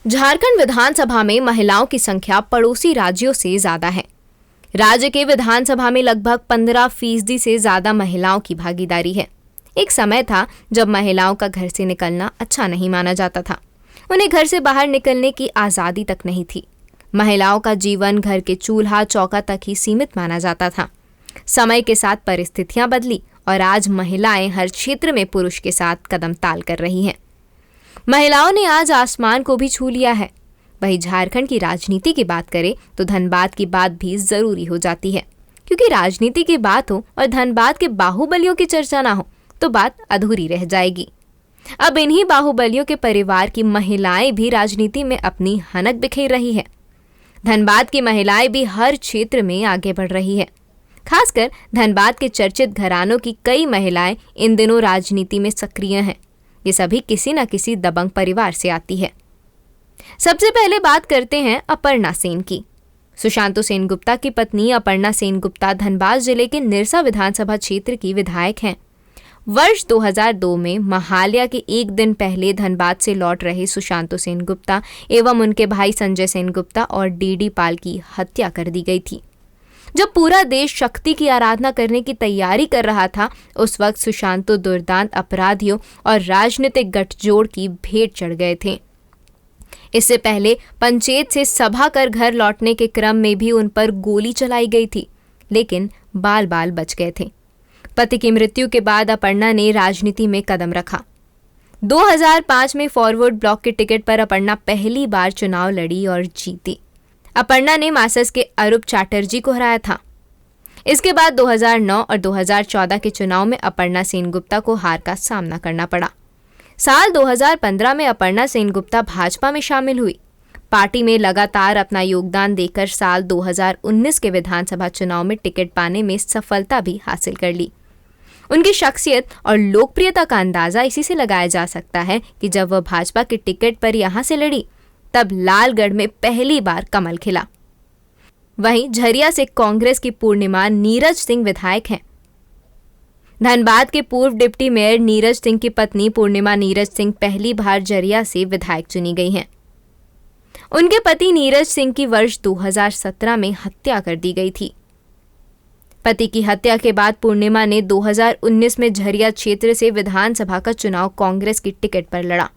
झारखंड विधानसभा में महिलाओं की संख्या पड़ोसी राज्यों से ज्यादा है। राज्य के विधानसभा में लगभग 15% से ज्यादा महिलाओं की भागीदारी है। एक समय था जब महिलाओं का घर से निकलना अच्छा नहीं माना जाता था। उन्हें घर से बाहर निकलने की आजादी तक नहीं थी। महिलाओं का जीवन घर के चूल्हा चौका तक ही सीमित माना जाता था। समय के साथ परिस्थितियां बदली और आज महिलाएं हर क्षेत्र में पुरुष के साथ कदम ताल कर रही हैं। महिलाओं ने आज आसमान को भी छू लिया है। वही झारखंड की राजनीति की बात करें तो धनबाद की बात भी जरूरी हो जाती है, क्योंकि राजनीति की बात हो और धनबाद के बाहुबलियों की चर्चा ना हो तो बात अधूरी रह जाएगी। अब इन्हीं बाहुबलियों के परिवार की महिलाएं भी राजनीति में अपनी हनक बिखेर रही है। धनबाद की महिलाएं भी हर क्षेत्र में आगे बढ़ रही है। खासकर धनबाद के चर्चित घरानों की कई महिलाएं इन दिनों राजनीति में सक्रिय हैं। ये सभी किसी न किसी दबंग परिवार से आती है। सबसे पहले बात करते हैं अपर्णा सेन की। सुशांतु सेनगुप्ता की पत्नी अपर्णा सेनगुप्ता धनबाद जिले के निरसा विधानसभा क्षेत्र की विधायक हैं। वर्ष 2002 में महालया के एक दिन पहले धनबाद से लौट रहे सुशांतु सेनगुप्ता एवं उनके भाई संजय सेनगुप्ता और डीडी पाल की हत्या कर दी गई थी। जब पूरा देश शक्ति की आराधना करने की तैयारी कर रहा था, उस वक्त सुशांतु दुर्दांत अपराधियों और राजनीतिक गठजोड़ की भेंट चढ़ गए थे। इससे पहले पंचायत से सभा कर घर लौटने के क्रम में भी उन पर गोली चलाई गई थी, लेकिन बाल बाल बच गए थे। पति की मृत्यु के बाद अपर्णा ने राजनीति में कदम रखा। 2005 में फॉरवर्ड ब्लॉक के टिकट पर अपर्णा पहली बार चुनाव लड़ी और जीती। अपर्णा ने मार्क्सवादी के अरूप चैटर्जी को हराया था। इसके बाद 2009 और 2014 के चुनाव में अपर्णा सेनगुप्ता को हार का सामना करना पड़ा। साल 2015 में अपर्णा सेनगुप्ता भाजपा में शामिल हुई। पार्टी में लगातार अपना योगदान देकर साल 2019 के विधानसभा चुनाव में टिकट पाने में सफलता भी हासिल कर ली। उनकी शख्सियत और लोकप्रियता का अंदाजा इसी से लगाया जा सकता है कि जब वह भाजपा के टिकट पर यहां से लड़ी, तब लालगढ़ में पहली बार कमल खिला। वहीं झरिया से कांग्रेस की पूर्णिमा नीरज सिंह विधायक हैं। धनबाद के पूर्व डिप्टी मेयर नीरज सिंह की पत्नी पूर्णिमा नीरज सिंह पहली बार झरिया से विधायक चुनी गई हैं। उनके पति नीरज सिंह की वर्ष 2017 में हत्या कर दी गई थी। पति की हत्या के बाद पूर्णिमा ने 2019 में झरिया क्षेत्र से विधानसभा का चुनाव कांग्रेस की टिकट पर लड़ा।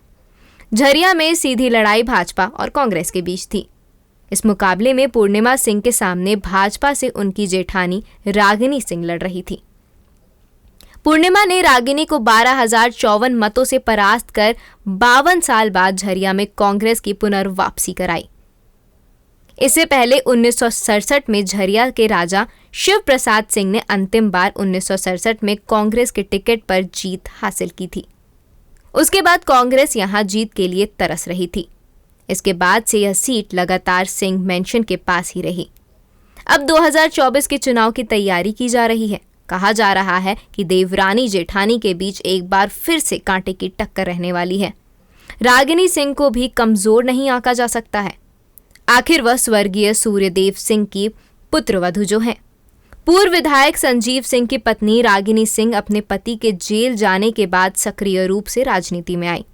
झरिया में सीधी लड़ाई भाजपा और कांग्रेस के बीच थी। इस मुकाबले में पूर्णिमा सिंह के सामने भाजपा से उनकी जेठानी रागिनी सिंह लड़ रही थी। पूर्णिमा ने रागिनी को 12,054 मतों से परास्त कर 52 साल बाद झरिया में कांग्रेस की पुनर्वापसी कराई। इससे पहले 1967 में झरिया के राजा शिव प्रसाद सिंह ने अंतिम बार 1967 में कांग्रेस के टिकट पर जीत हासिल की थी। उसके बाद कांग्रेस यहां जीत के लिए तरस रही थी। इसके बाद से यह सीट लगातार सिंह मेंशन के पास ही रही। अब 2024 के चुनाव की तैयारी की जा रही है। कहा जा रहा है कि देवरानी जेठानी के बीच एक बार फिर से कांटे की टक्कर रहने वाली है। रागिनी सिंह को भी कमजोर नहीं आंका जा सकता है। आखिर वह स्वर्गीय सूर्यदेव सिंह की पुत्रवधू जो है। पूर्व विधायक संजीव सिंह की पत्नी रागिनी सिंह अपने पति के जेल जाने के बाद सक्रिय रूप से राजनीति में आई।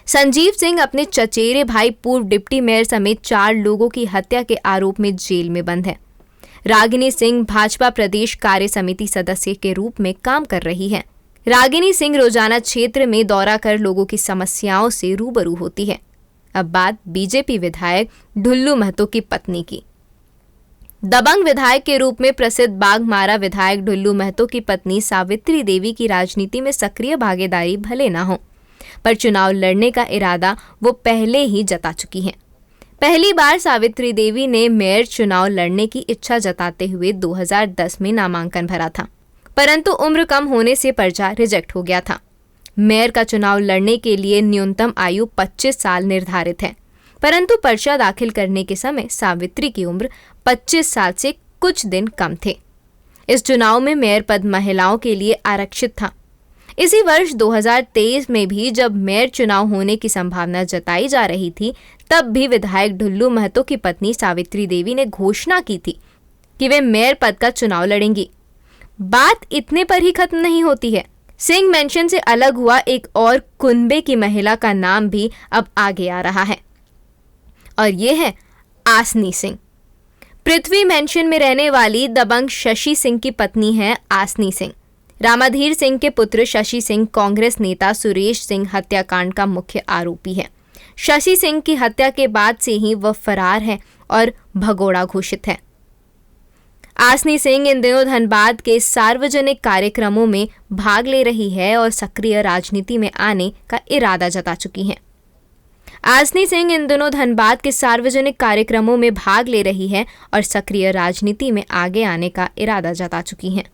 संजीव सिंह अपने चचेरे भाई पूर्व डिप्टी मेयर समेत 4 लोगों की हत्या के आरोप में जेल में बंद है। रागिनी सिंह भाजपा प्रदेश कार्य समिति सदस्य के रूप में काम कर रही है। रागिनी सिंह रोजाना क्षेत्र में दौरा कर लोगों की समस्याओं से रूबरू होती है। अब बात बीजेपी विधायक ढुल्लू महतो की पत्नी की। दबंग विधायक के रूप में प्रसिद्ध बाघमारा विधायक ढुल्लू महतो की पत्नी सावित्री देवी की राजनीति में सक्रिय भागीदारी भले न हो, पर चुनाव लड़ने का इरादा वो पहले ही जता चुकी हैं। पहली बार सावित्री देवी ने मेयर चुनाव लड़ने की इच्छा जताते हुए 2010 में नामांकन भरा था, परंतु उम्र कम होने से पर्चा रिजेक्ट हो गया था। मेयर का चुनाव लड़ने के लिए न्यूनतम आयु 25 साल निर्धारित है, परंतु पर्चा दाखिल करने के समय सावित्री की उम्र 25 साल से कुछ दिन कम थे। इस चुनाव में मेयर पद महिलाओं के लिए आरक्षित था। इसी वर्ष 2023 में भी जब मेयर चुनाव होने की संभावना जताई जा रही थी, तब भी विधायक ढुल्लू महतो की पत्नी सावित्री देवी ने घोषणा की थी कि वे मेयर पद का चुनाव लड़ेंगी। बात इतने पर ही खत्म नहीं होती है। सिंह मेंशन से अलग हुआ एक और कुनबे की महिला का नाम भी अब आगे आ रहा है। और ये है आसनी सिंह। पृथ्वी मेंशन में रहने वाली दबंग शशि सिंह की पत्नी है आसनी सिंह। रामाधीर सिंह के पुत्र शशि सिंह कांग्रेस नेता सुरेश सिंह हत्याकांड का मुख्य आरोपी है। शशि सिंह की हत्या के बाद से ही वह फरार है और भगोड़ा घोषित है। आसनी सिंह इन दिनों धनबाद के सार्वजनिक कार्यक्रमों में भाग ले रही है और सक्रिय राजनीति में आने का इरादा जता चुकी है। आसनी सिंह इन दिनों धनबाद के सार्वजनिक कार्यक्रमों में भाग ले रही है और सक्रिय राजनीति में आगे आने का इरादा जता चुकी हैं।